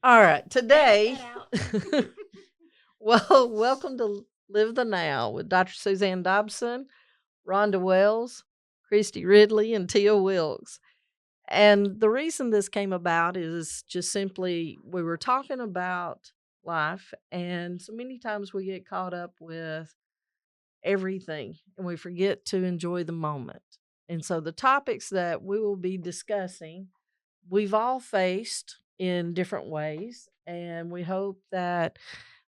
All right, today, Edit that out. well, welcome to Live the Now with Dr. Suzanne Dobson, Rhonda Wells, Christy Ridley, and Tia Wilkes. And the reason this came about is just simply we were talking about life, and so many times we get caught up with everything and we forget to enjoy the moment. And so the topics that we will be discussing, we've all faced in different ways. And we hope that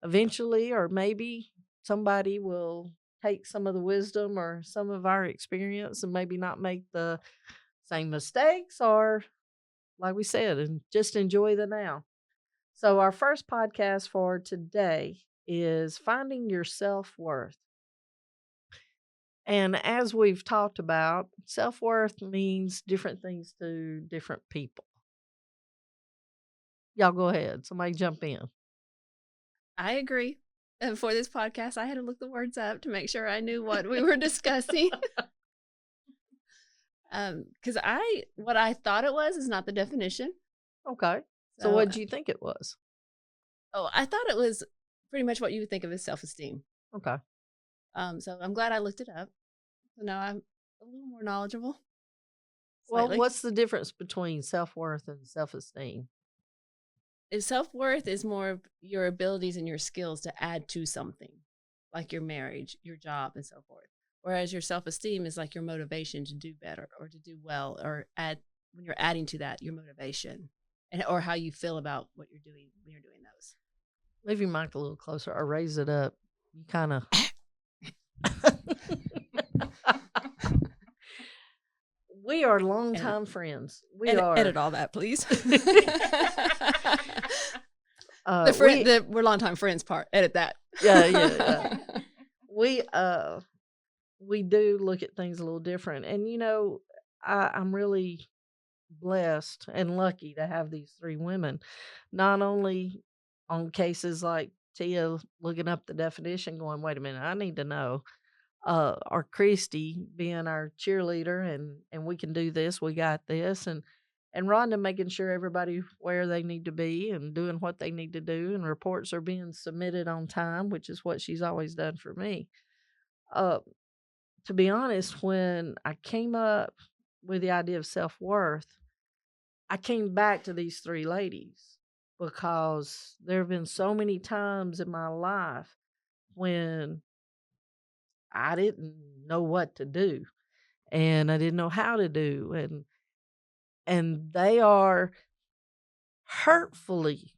eventually, or maybe somebody will take some of the wisdom or some of our experience and maybe not make the same mistakes, or like we said, and just enjoy the now. So, our first podcast for today is finding your self worth. And as we've talked about, self worth means different things to different people. Y'all go ahead. Somebody jump in. I agree. And for this podcast, I had to look the words up to make sure I knew what we were discussing. Because what I thought it was is not the definition. Okay. So, So, what did you think it was? I thought it was pretty much what you would think of as self-esteem. Okay. So I'm glad I looked it up. So now I'm a little more knowledgeable. Well, Slightly. what's the difference between self worth and self esteem? If self-worth is more of your abilities and your skills to add to something, like your marriage, your job, and so forth. Whereas your self-esteem is like your motivation to do better or to do well, or add when you're adding to that your motivation and or how you feel about what you're doing when you're doing those. Leave your mic a little closer or raise it up. You kind of. We are Edit, longtime friends. We edit, are. edit all that, please. We We're longtime friends part. Edit that. yeah. We we do look at things a little different, and I'm really blessed and lucky to have these three women, not only on cases like Tia looking up the definition, going, "Wait a minute, I need to know," or Christy being our cheerleader, and we can do this, we got this, and Rhonda making sure everybody where they need to be and doing what they need to do, and reports are being submitted on time, which is what she's always done for me. Uh, to be honest, when I came up with the idea of self worth, I came back to these three ladies because there have been so many times in my life when I didn't know what to do and I didn't know how to do, and they are hurtfully,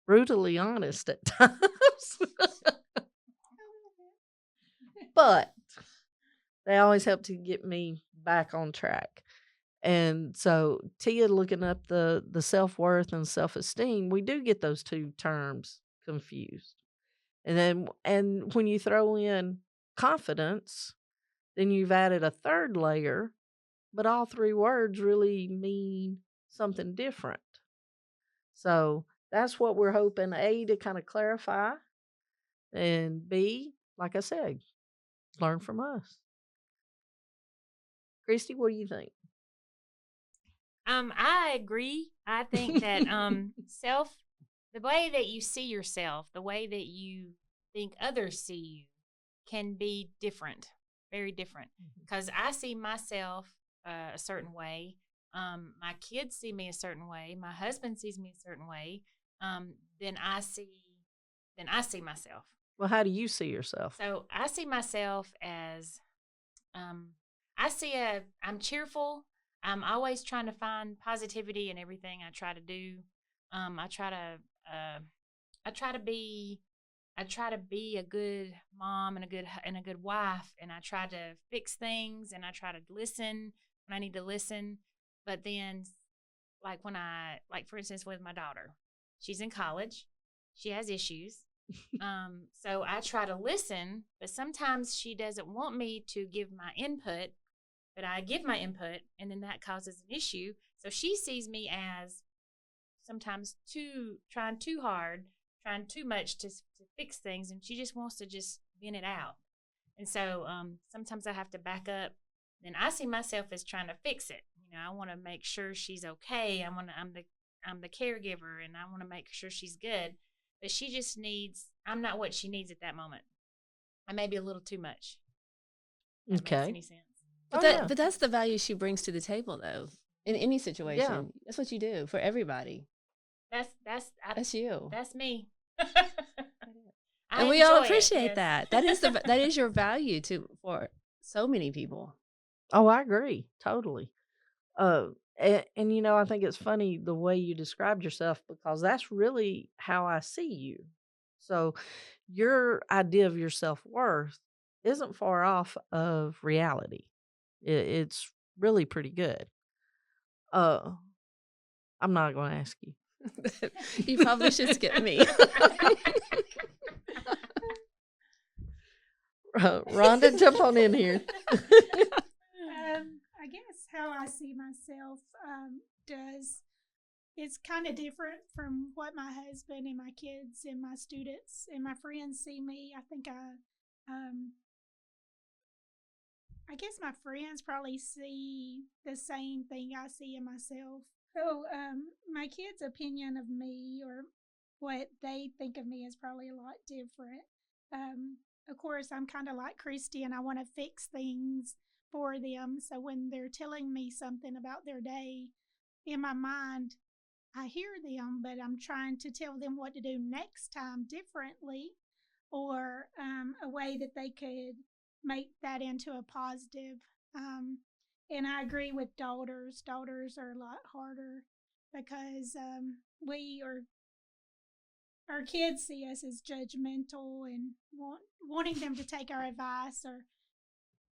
brutally honest at times. But they always help to get me back on track. And so Tia looking up the self-worth and self-esteem, we do get those two terms confused. And when you throw in confidence, then you've added a third layer, but all three words really mean something different. So that's what we're hoping A to kind of clarify, and B, like I said, learn from us. Christy, what do you think? I agree. I think that the way that you see yourself, the way that you think others see you, can be different, very different. Because I see myself a certain way. My kids see me a certain way. My husband sees me a certain way. Um, then I see, then I see myself. Well, how do you see yourself? So I see myself as um, I see I'm cheerful. I'm always trying to find positivity in everything I try to do. I try to I try to be I try to be a good mom and a good wife, and I try to fix things, and I try to listen when I need to listen. But then, like for instance with my daughter, she's in college, she has issues, so I try to listen, but sometimes she doesn't want me to give my input, but I give my input, and then that causes an issue. So she sees me as sometimes trying too hard, trying too much to fix things, and she just wants to just vent it out. And so sometimes I have to back up. Then I see myself as trying to fix it. I want to make sure she's okay. I'm the I'm the caregiver and I want to make sure she's good. But she just needs, I'm not what she needs at that moment. I may be a little too much. If that makes Okay. any sense. But Oh, yeah. but that's the value she brings to the table, though. In any Yeah. situation, that's what you do for everybody. That's you. That's me. And I we all enjoy it, appreciate yes. that. That is your value for so many people. Oh, I agree. Totally. And you know, I think it's funny the way you described yourself because that's really how I see you. So your idea of your self-worth isn't far off of reality. It's really pretty good. Uh, I'm not going to ask you. You probably should skip me. Rhonda, jump on in here. I guess how I see myself it's kind of different from what my husband and my kids and my students and my friends see me. I guess my friends probably see the same thing I see in myself. So my kids' opinion of me or what they think of me is probably a lot different. Of course, I'm kind of like Christy, and I want to fix things for them. So when they're telling me something about their day, in my mind, I hear them, but I'm trying to tell them what to do next time differently or a way that they could make that into a positive. And I agree with daughters. Daughters are a lot harder because our kids see us as judgmental and wanting them to take our advice or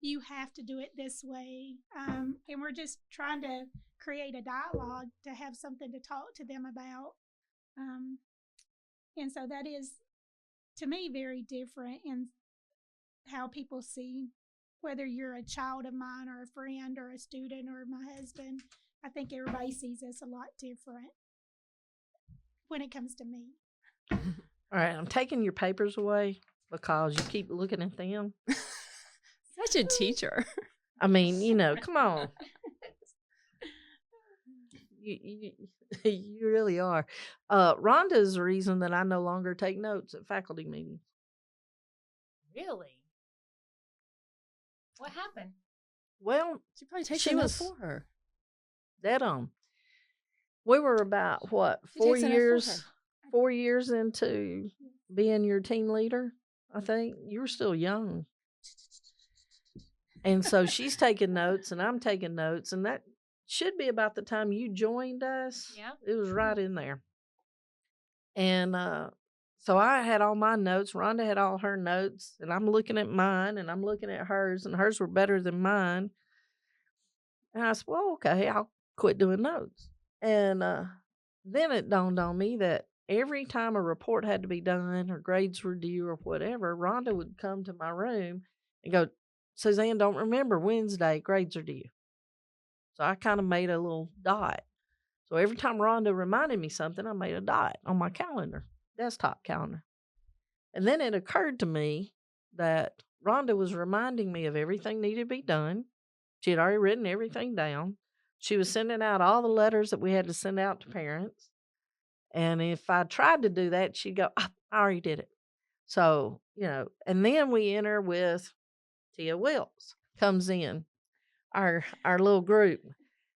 you have to do it this way. And we're just trying to create a dialogue to have something to talk to them about. And so that is, to me, very different in how people see whether you're a child of mine or a friend or a student or my husband. I think everybody sees us a lot different when it comes to me. All right, I'm taking your papers away because you keep looking at them. Such a teacher. I mean, you know, come on. You really are. Rhonda is the reason that I no longer take notes at faculty meetings. Really? What happened? Well, She probably takes She the notes was- for her. dead on. We were about what She takes the notes for her. 4 years into being your team leader. I think you were still young, and so she's taking notes, and I'm taking notes, and that should be about the time you joined us. Yeah. It was right in there, and so I had all my notes. Rhonda had all her notes, and I'm looking at mine, and I'm looking at hers, and hers were better than mine. And I said, "Well, okay, I'll quit doing notes." And then it dawned on me that every time a report had to be done or grades were due or whatever, Rhonda would come to my room and go, "Suzanne, don't remember Wednesday, grades are due." So I kind of made a little dot. So every time Rhonda reminded me something, I made a dot on my calendar, desktop calendar. And then it occurred to me that Rhonda was reminding me of everything needed to be done. She had already written everything down. She was sending out all the letters that we had to send out to parents. And if I tried to do that, she'd go, "Ah, I already did it." So, you know, and then we enter with Tia Wills comes in, our little group.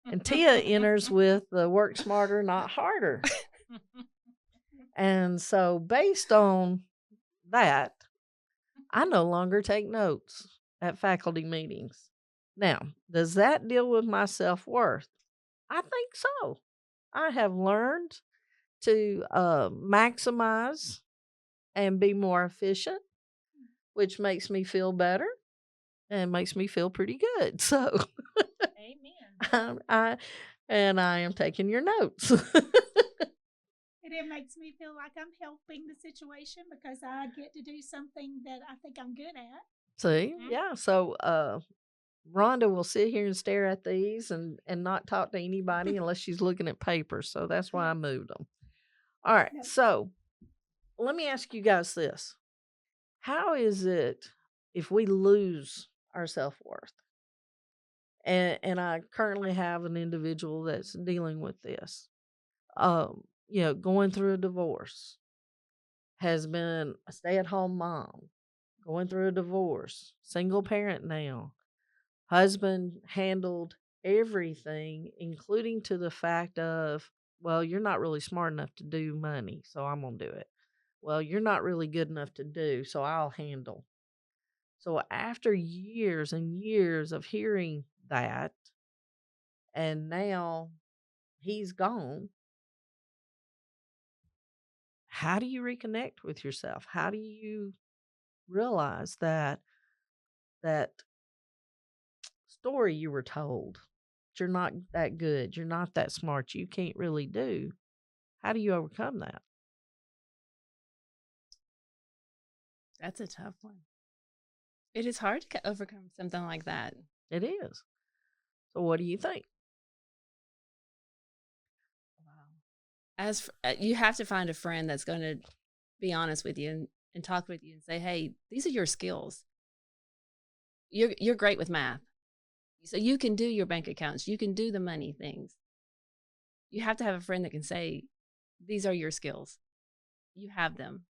And Tia enters with the work smarter, not harder. And so based on that, I no longer take notes at faculty meetings. Now, does that deal with my self-worth? I think so. I have learned to maximize and be more efficient, which makes me feel better and makes me feel pretty good. So Amen. I am taking your notes. And it makes me feel like I'm helping the situation because I get to do something that I think I'm good at. See, Mhm. yeah. So Rhonda will sit here and stare at these and not talk to anybody unless she's looking at papers. So that's why I moved them. All right. No. So let me ask you guys this. How is it if we lose our self-worth? And I currently have an individual that's dealing with this. going through a divorce, has been a stay-at-home mom, going through a divorce, single parent now. Husband handled everything, including to the fact of, well, you're not really smart enough to do money, so I'm going to do it. Well, you're not really good enough to do, so I'll handle. So after years and years of hearing that, and now he's gone, how do you reconnect with yourself? How do you realize that story you were told, you're not that good, you're not that smart, you can't really do? How do you overcome that? That's a tough one. It is hard to overcome something like that. It is. So what do you think? Wow. You have to find a friend that's going to be honest with you and talk with you and say, hey, these are your skills. You're great with math. So you can do your bank accounts. You can do the money things. You have to have a friend that can say, these are your skills. You have them.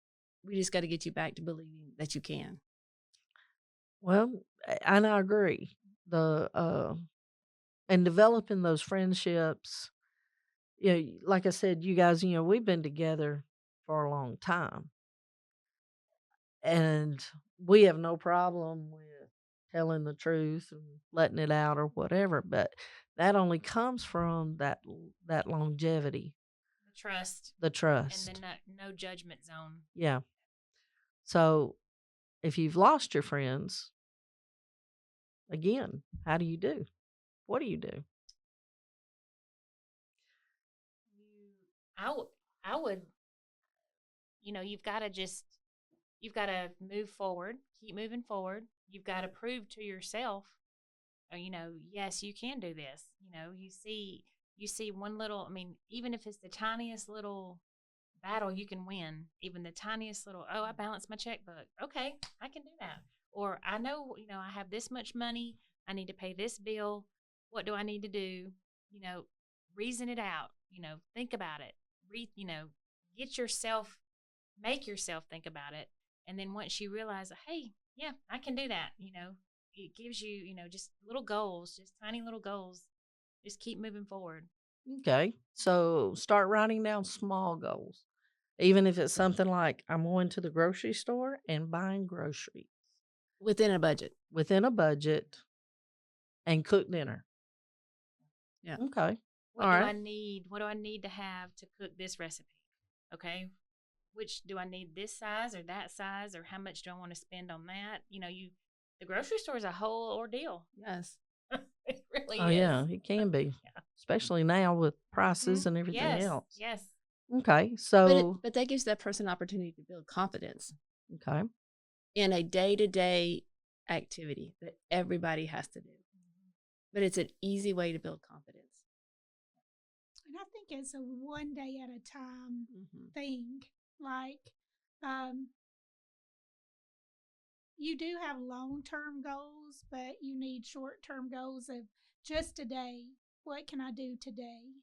We just got to get you back to believing that you can. Well, and I agree. And developing those friendships, like I said, you guys, we've been together for a long time. And we have no problem with telling the truth and letting it out or whatever, but that only comes from that longevity, The trust, the and trust. the no judgment zone. Yeah. So if you've lost your friends, again, how do you do? What do you do? I would, you've got to move forward, keep moving forward. You've got to prove to yourself, yes, you can do this. You see one little, even if it's the tiniest little battle you can win, even the tiniest little, oh, I balanced my checkbook. Okay, I can do that. Or I know, I have this much money. I need to pay this bill. What do I need to do? Reason it out. Think about it. Get yourself, make yourself think about it. And then once you realize, hey, yeah, I can do that, it gives you, just little goals, just tiny little goals. Just keep moving forward. Okay. So start writing down small goals. Even if it's something like I'm going to the grocery store and buying groceries Within a budget. within a budget and cook dinner. Yeah. Okay. What All do right. I need? What do I need to have to cook this recipe? Okay. Which do I need, this size or that size, or how much do I want to spend on that? The grocery store is a whole ordeal. Yes. It really Oh, is. yeah, it can be, Yeah. especially now with prices and everything Yes. else. Yes. Okay. So, But that gives that person opportunity to build confidence okay. in a day-to-day activity that everybody has to do. But it's an easy way to build confidence. And I think it's a one day at a time thing. Like, you do have long-term goals, but you need short-term goals of just today. What can I do today?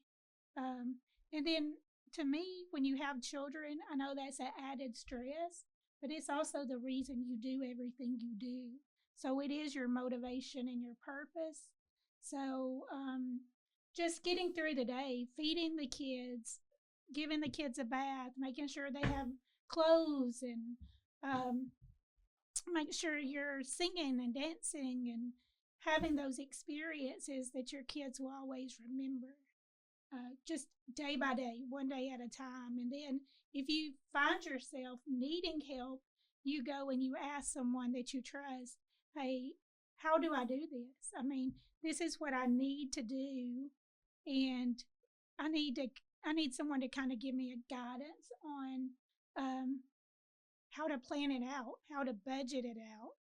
And then to me, when you have children, I know that's an added stress, but it's also the reason you do everything you do. So it is your motivation and your purpose. So just getting through the day, feeding the kids, giving the kids a bath, making sure they have clothes, and make sure you're singing and dancing and having those experiences that your kids will always remember. Just day by day, one day at a time. And then if you find yourself needing help, you go and you ask someone that you trust, hey, how do I do this? This is what I need to do. And I need someone to kind of give me a guidance on how to plan it out, how to budget it out.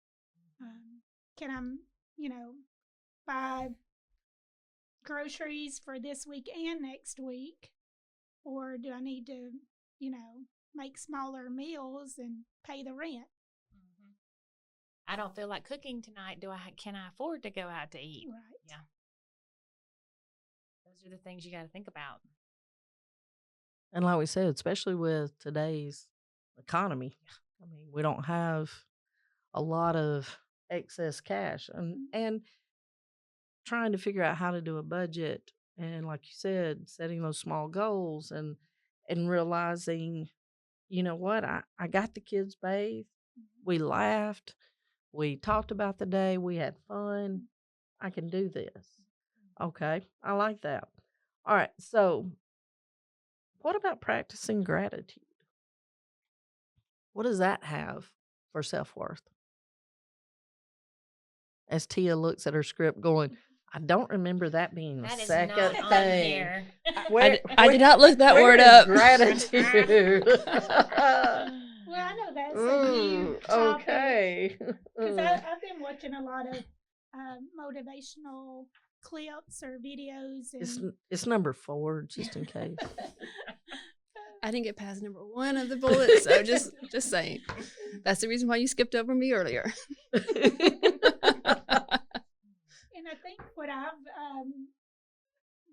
Can I, buy groceries for this week and next week? Or do I need to, make smaller meals and pay the rent? I don't feel like cooking tonight. Can I afford to go out to eat? Right. Yeah. Those are the things you got to think about. And like we said, especially with today's economy, I mean, we don't have a lot of excess cash, and trying to figure out how to do a budget, and like you said, setting those small goals, and realizing, you know what, I got the kids bathed, we laughed, we talked about the day, we had fun, I can do this. Okay, I like that. All right, so what about practicing gratitude? What does that have for self-worth? As Tia looks at her script going, I don't remember that being the That is second not on thing. here. I did not look that where word is up. gratitude. Well, I know that's a huge topic Okay. because I've been watching a lot of motivational clips or videos, and It's number 4, just in case. I didn't get past number 1 of the bullets, so just saying. That's the reason why you skipped over me earlier. and I think what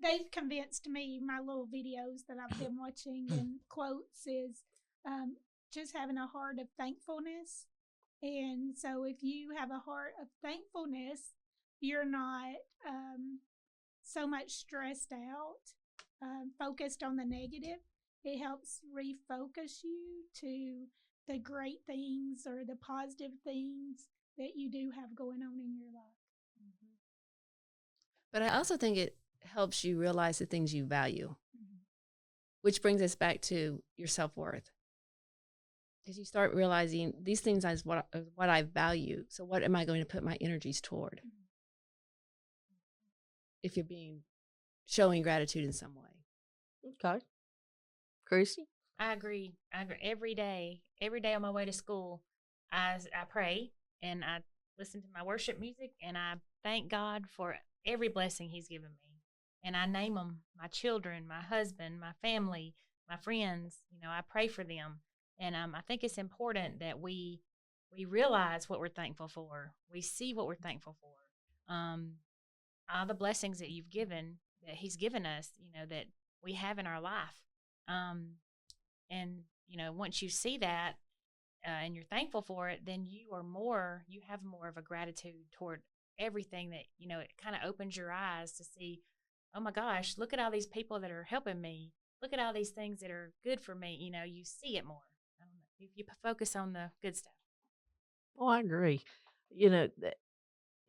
they've convinced me, my little videos that I've been watching and quotes, is just having a heart of thankfulness. And so if you have a heart of thankfulness, you're not so much stressed out, focused on the negative. It helps refocus you to the great things or the positive things that you do have going on in your life. But I also think it helps you realize the things you value, which brings us back to your self-worth. Because you start realizing these things is what I value. So what am I going to put my energies toward? If you're showing gratitude in some way. Okay. Chrissy? I agree. Every day on my way to school, I pray and I listen to my worship music and I thank God for every blessing He's given me. And I name them: my children, my husband, my family, my friends. I pray for them. And I think it's important that we realize what we're thankful for. We see what we're thankful for. All the blessings that He's given us, that we have in our life. And once you see that and you're thankful for it, then you have more of a gratitude toward everything that, it kind of opens your eyes to see, oh my gosh, look at all these people that are helping me. Look at all these things that are good for me. You see it more. If you focus on the good stuff. Oh, I agree.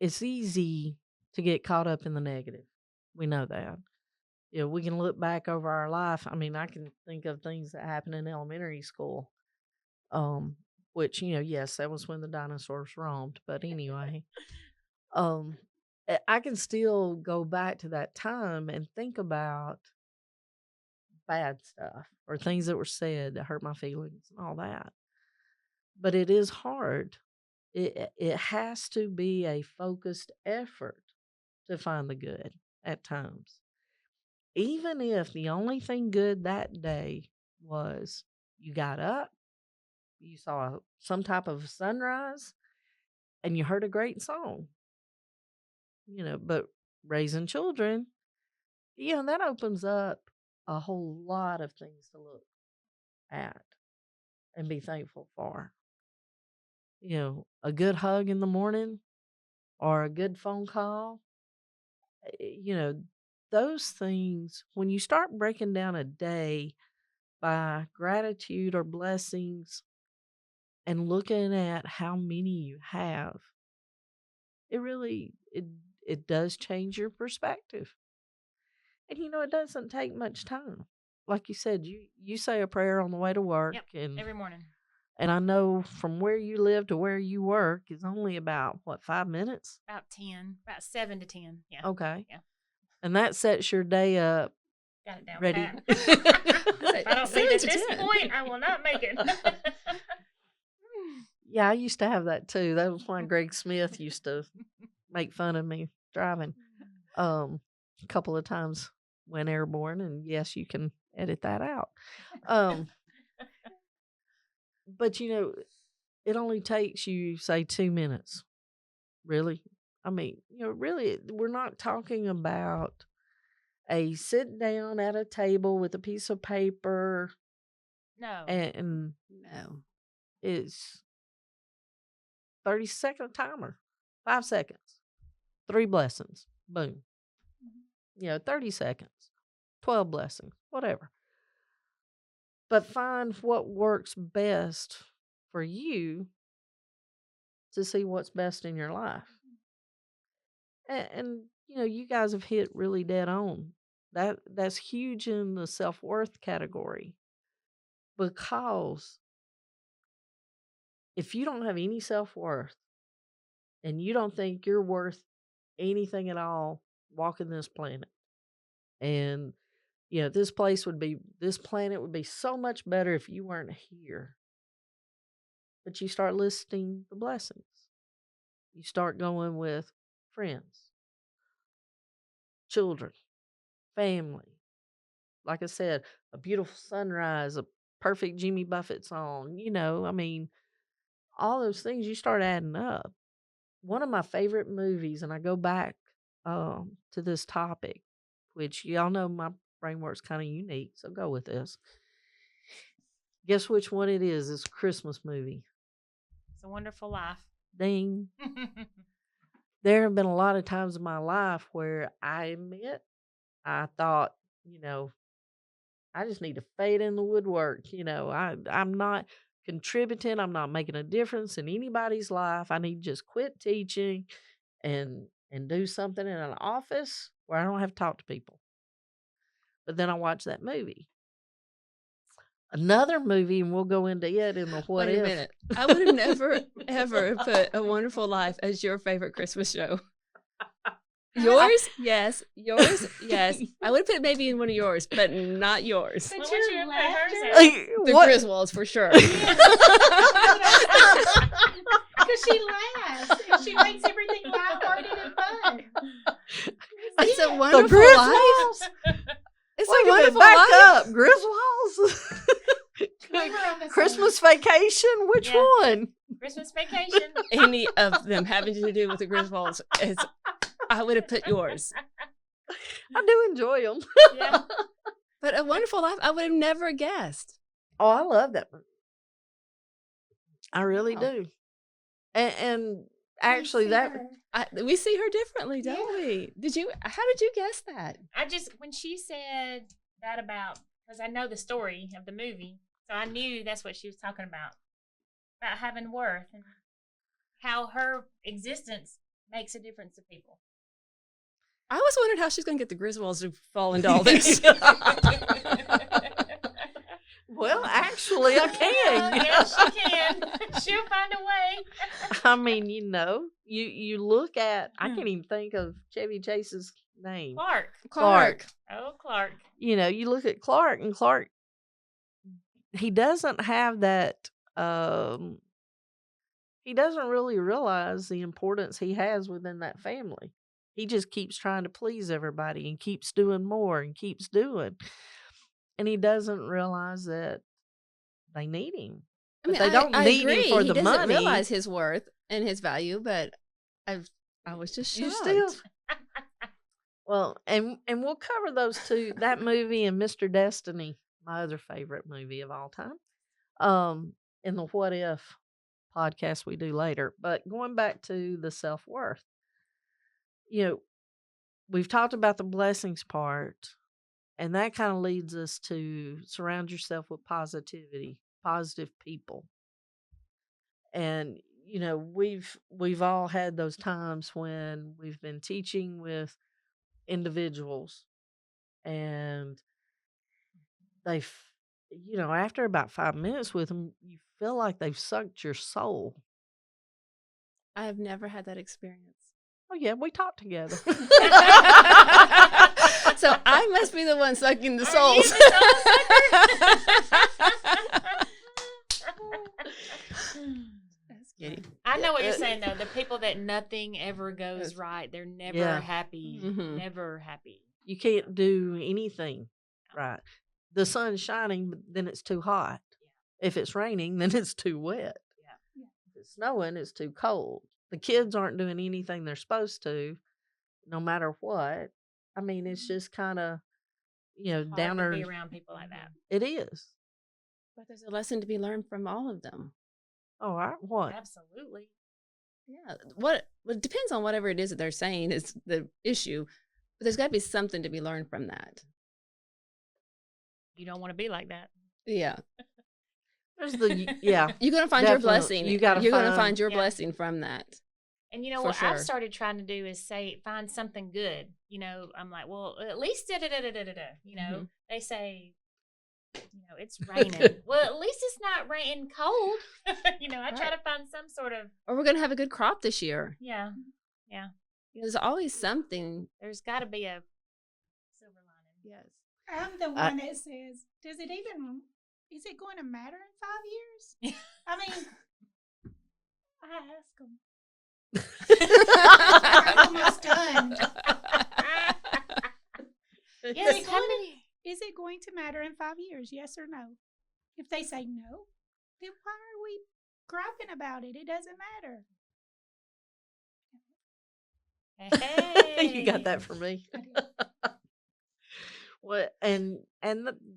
It's easy to get caught up in the negative. We know that. We can look back over our life. I mean, I can think of things that happened in elementary school, which, yes, that was when the dinosaurs roamed. But anyway, I can still go back to that time and think about bad stuff or things that were said that hurt my feelings and all that. But it is hard. It has to be a focused effort to find the good at times. Even if the only thing good that day was you got up, you saw some type of sunrise, and you heard a great song. But raising children, that opens up a whole lot of things to look at and be thankful for. A good hug in the morning or a good phone call, those things, when you start breaking down a day by gratitude or blessings and looking at how many you have, it does change your perspective. And it doesn't take much time. Like you said, you say a prayer on the way to work. Yep, and every morning. And I know from where you live to where you work is only about, 5 minutes? About 10, about 7 to 10. Yeah. Okay. Yeah. And that sets your day up Got it down ready. pat. If I don't leave at 7 to this 10. point, I will not make it. Yeah, I used to have that too. That was why Greg Smith used to make fun of me driving. A couple of times went airborne, and yes, you can edit that out. But it only takes you, say, 2 minutes. Really? I mean, really, we're not talking about a sit down at a table with a piece of paper No. and No. it's 30-second timer, 5 seconds, 3 blessings, boom. 30 seconds, 12 blessings, whatever. But find what works best for you to see what's best in your life. And you guys have hit really dead on. That's huge in the self-worth category, because if you don't have any self-worth and you don't think you're worth anything at all walking this planet, and this planet would be so much better if you weren't here. But you start listing the blessings. You start going with friends, children, family. Like I said, a beautiful sunrise, a perfect Jimmy Buffett song. All those things, you start adding up. One of my favorite movies, and I go back to this topic, which y'all know my framework's kind of unique, so go with this. Guess which one it is? It's a Christmas movie. It's a Wonderful Life. Ding. There have been a lot of times in my life where I admit I thought, I just need to fade in the woodwork. I'm not contributing. I'm not making a difference in anybody's life. I need to just quit teaching and do something in an office where I don't have to talk to people. But then I watched that movie. Another movie, and we'll go into it in the what Wait if. a minute. I would have never, ever put A Wonderful Life as your favorite Christmas show. Yours? Yes. Yours? Yes. I would have put it maybe in one of yours, but not yours. But What your would you have put hers laughter, at? Like, The what? Griswolds for sure. because she laughs and she makes everything lighthearted and fun. It's a The wonderful life. Griswolds? It's Wait a a minute, wonderful back life. up. Griswolds? We were on the Christmas Vacation? Which Yeah. one? Christmas Vacation. Any of them having to do with the Griswolds, I would have put yours. I do enjoy them. Yeah. But A Wonderful Life, I would have never guessed. Oh, I love that movie. I really Wow. do. And actually, that We see her differently, don't we? How did you guess that? When she said that because I know the story of the movie, so I knew that's what she was talking about having worth and how her existence makes a difference to people. I always wondered how she's going to get the Griswolds to fall into all this. Well, actually, I can. Yes, she can. She'll find a way. I mean, you look at, I can't even think of Chevy Chase's name. Clark. Clark. Oh, Clark. You look at Clark, and Clark, he doesn't have that, he doesn't really realize the importance he has within that family. He just keeps trying to please everybody and keeps doing more and keeps doing. And he doesn't realize that they need him. But they don't need agree. him for He the doesn't money. realize his worth and his value, but I was just You shocked. still. Well, and we'll cover those two, that movie and Mr. Destiny, my other favorite movie of all time, in the What If podcast we do later. But going back to the self-worth, we've talked about the blessings part, and that kind of leads us to surround yourself with positivity, positive people. And we've all had those times when we've been teaching with individuals, and they've after about 5 minutes with them, you feel like they've sucked your soul. I have never had that experience. Oh yeah, we talked together. So I must be the one sucking the Are you souls. the That's kidding. I know what you're saying though. The people that nothing ever goes Yes. right, they're never Yeah. happy. Mhm. Never happy. You can't do anything right. The sun's shining, but then it's too hot. If it's raining, then it's too wet. Yeah. If it's snowing, it's too cold. The kids aren't doing anything they're supposed to, no matter what. I mean, it's just kind of, Hard to downer. be around people like that. It is. But there's a lesson to be learned from all of them. Oh, what? Absolutely. Yeah. Well, it depends on whatever it is that they're saying is the issue. But there's got to be something to be learned from that. You don't want to be like that. Yeah. There's the yeah. You're going to find your Definitely. blessing. You're going to find find your Yeah. blessing from that. And you know For what I've sure. started trying to do is find something good. I'm like, well, at least da da da da da da. Mhm. They say, it's raining. Well, at least it's not raining cold. I try Right. to find some sort of Or we're going to have a good crop this year. yeah. There's always something. There's got to be a silver lining. Yes. I'm the one that says, is it going to matter in 5 years? I mean, I ask them. I'm almost done. Yes, how many? Is it going to matter in 5 years? Yes or no? If they say no, then why are we griping about it? It doesn't matter. Hey. You got that from me. Well, and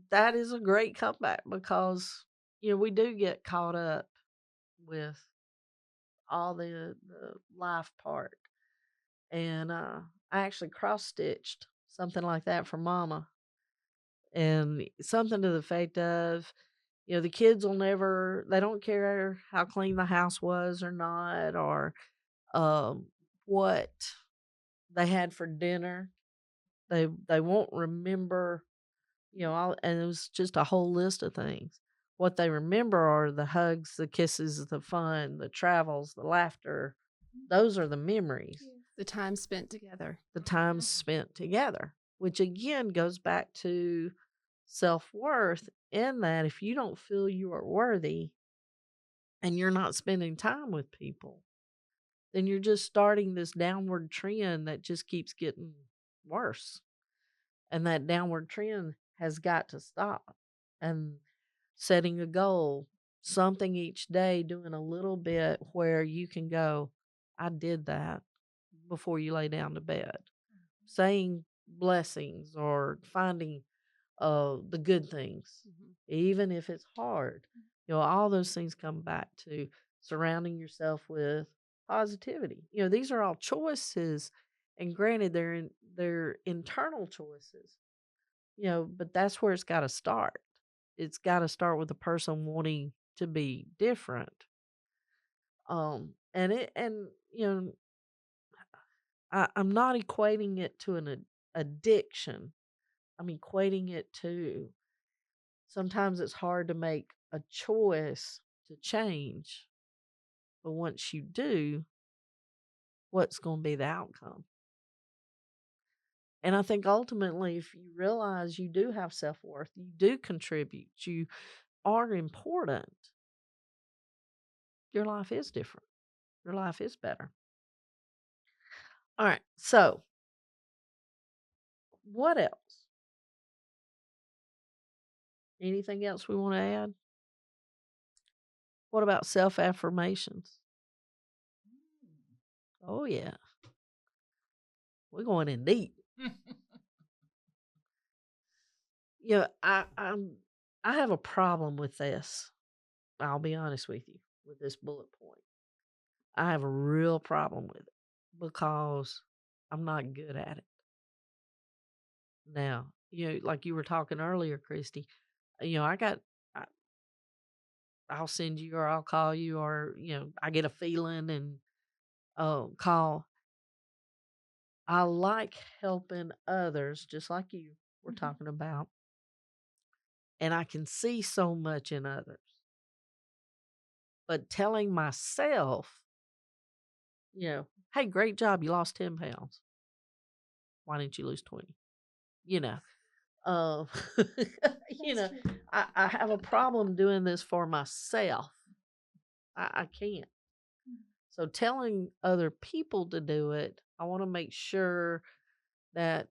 that is a great comeback because we do get caught up with all the life part, and I actually cross stitched something like that for Mama, and something to the effect of, the kids they don't care how clean the house was or not, or what they had for dinner. They won't remember, and it was just a whole list of things. What they remember are the hugs, the kisses, the fun, the travels, the laughter. Those are the memories, The time spent together. the time spent together, which again goes back to self-worth, in that if you don't feel you are worthy and you're not spending time with people, then you're just starting this downward trend that just keeps getting worse. And that downward trend has got to stop. And setting a goal, something each day, doing a little bit where you can go, I did that before you lay down to bed. Saying blessings or finding the good things, even if it's hard. All those things come back to surrounding yourself with positivity. These are all choices, and granted, they're internal choices. But that's where it's got to start. It's got to start with the person wanting to be different. And I'm not equating it to an addiction. I'm equating it to, sometimes it's hard to make a choice to change, but once you do, what's going to be the outcome? And I think ultimately, if you realize you do have self-worth, you do contribute, you are important, your life is different. Your life is better. All right. So, what else? Anything else we want to add? What about self-affirmations? Oh, yeah. We're going in deep. I have a problem with this. I'll be honest with you, with this bullet point. I have a real problem with it because I'm not good at it. Now, like you were talking earlier, Christy, I, I'll send you or I'll call you, or, I get a feeling and call. I like helping others, just like you were talking about. And I can see so much in others. But telling myself, hey, great job, you lost 10 pounds. Why didn't you lose 20? Uh, I have a problem doing this for myself. I can't. So telling other people to do it, I want to make sure that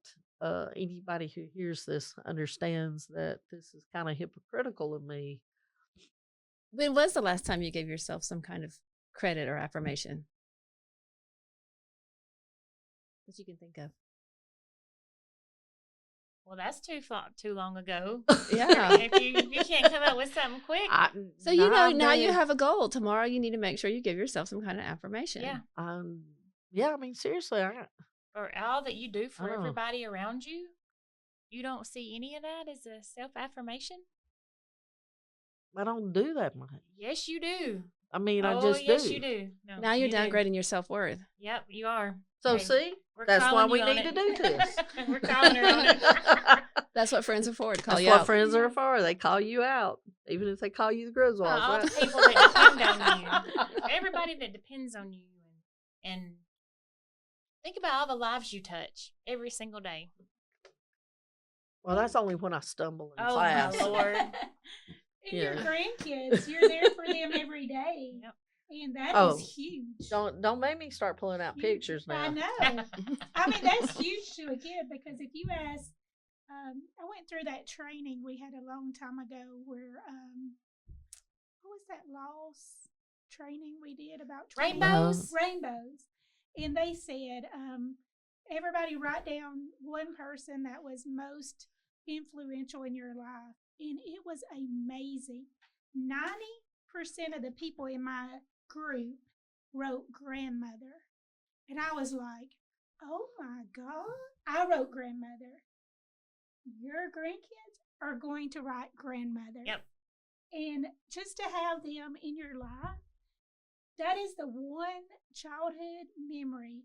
anybody who hears this understands that this is kind of hypocritical of me. When was the last time you gave yourself some kind of credit or affirmation that you can think of? Well, that's too long ago. Yeah. If you can't come up with something quick, So you know I've now done you it. have a goal. Tomorrow you need to make sure you give yourself some kind of affirmation. yeah, Yeah, I mean, seriously, or all that you do for Oh. everybody around you, you don't see any of that as a self affirmation. I don't do that much. Yes, you do. I mean, I Oh, just yes, do. you do. No, Now you're you do. downgrading your self-worth. Yep, you are. So Hey, see, we're that's why calling we you on need to it. do this. We're calling her on it. That's what friends are for, to call That's you what out. friends are for. They call you out, even if they call you the Griswolds, All right? the people that depend on you, everybody that depends on you, and think about all the lives you touch every single day. Well, that's only when I stumble in Oh class. my Lord! And your Yeah. grandkids, you're there for them every day. Yep. And that Oh, is huge. Don't make me start pulling out Huge. pictures now. I know. I mean, that's huge to a kid because if you ask, I went through that training we had a long time ago where, what was that loss training we did about training? Rainbows. Rainbows. And they said, everybody write down one person that was most influential in your life. And it was amazing. 90% of the people in my group wrote grandmother. And I was like, oh my God. I wrote grandmother. Your grandkids are going to write grandmother. Yep. And just to have them in your life, that is the one childhood memory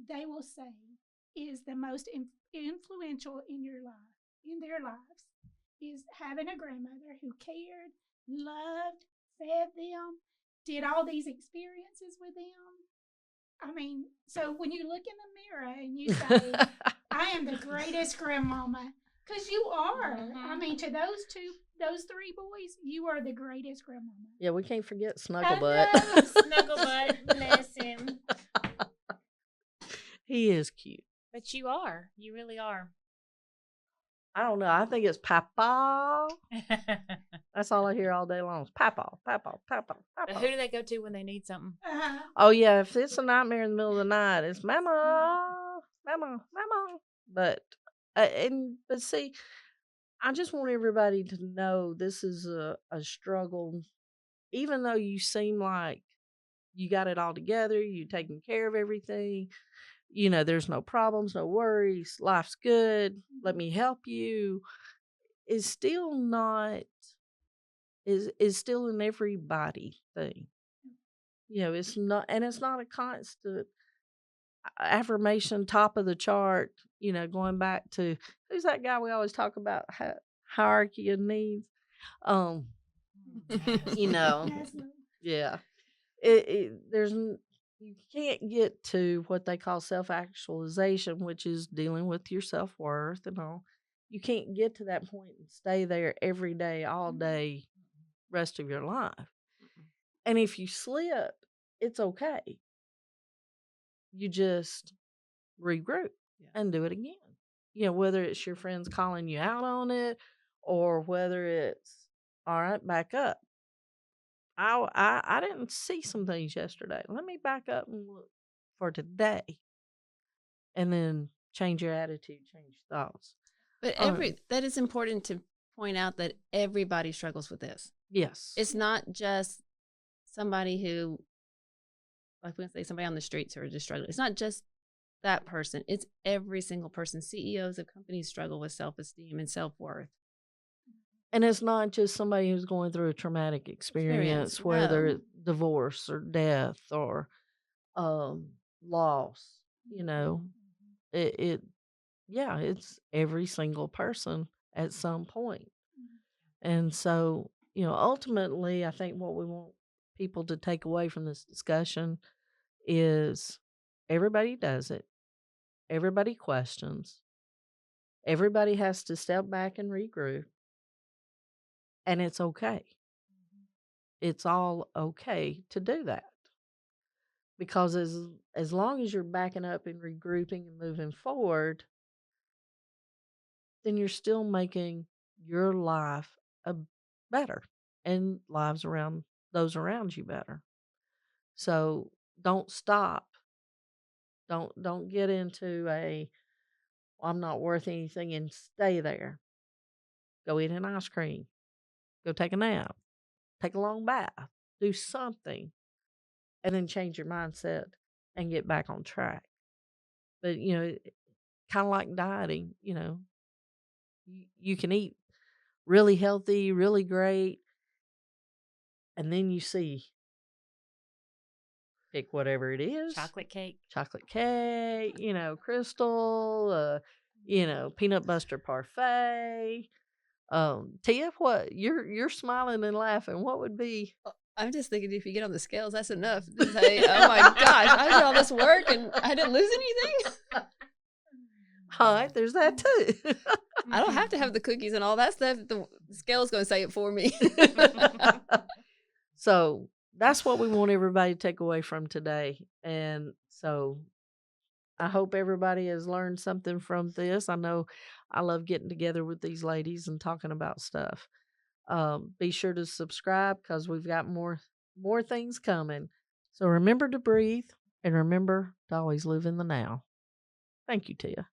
they will say is the most influential in your life, in their lives, is having a grandmother who cared, loved, fed them, did all these experiences with them. I mean, so when you look in the mirror and you say, I am the greatest grandmama, because you are. I mean, to those three boys, you are the greatest grandmama. Yeah, we can't forget I Snugglebutt. know. Snugglebutt, bless him. He is cute. But you are. You really are. I don't know. I think it's Papa. That's all I hear all day long. Is Papa, Papa, Papa, But Papa. who do they go to when they need something? Oh yeah, if it's a nightmare in the middle of the night, it's Mama, Mama, Mama. But but see, I just want everybody to know this is a struggle. Even though you seem like you got it all together, you taking care of everything, there's no problems, no worries, life's good, let me help you, is still not is still an everybody thing. It's not, and it's not a constant affirmation top of the chart, going back to who's that guy we always talk about, hierarchy of needs. Yeah. You can't get to what they call self-actualization, which is dealing with your self-worth and all. You can't get to that point and stay there every day, all day, rest of your life. And if you slip, it's okay. You just regroup and do it again. Whether it's your friends calling you out on it or whether it's, all right, back up. I didn't see some things yesterday. Let me back up and look for today. And then change your attitude, change your thoughts. But that is important to point out that everybody struggles with this. Yes. It's not just somebody who, like we say, somebody on the streets who are just struggling. It's not just that person. It's every single person. CEOs of companies struggle with self-esteem and self-worth. And it's not just somebody who's going through a traumatic experience, whether it's divorce or death or loss. It's every single person at some point. And so, ultimately, I think what we want people to take away from this discussion is everybody does it. Everybody questions. Everybody has to step back and regroup. And it's okay. It's all okay to do that. Because as long as you're backing up and regrouping and moving forward, then you're still making your life better and lives around those around you better. So don't stop. Don't get into Well, I'm not worth anything, and stay there. Go eat an ice cream. Go take a nap. Take a long bath. Do something, and then change your mindset and get back on track. But, kind of like dieting, you can eat really healthy, really great, and then you see, pick whatever it is, Chocolate cake. crystal, peanut butter parfait. Tia, what you're smiling and laughing. What would be? I'm just thinking if you get on the scales, that's enough to say, oh my gosh, I did all this work and I didn't lose anything. All right, there's that too. I don't have to have the cookies and all that stuff. The scale's going to say it for me. So that's what we want everybody to take away from today. And so I hope everybody has learned something from this. I know I love getting together with these ladies and talking about stuff. Be sure to subscribe because we've got more things coming. So remember to breathe and remember to always live in the now. Thank you, Tia.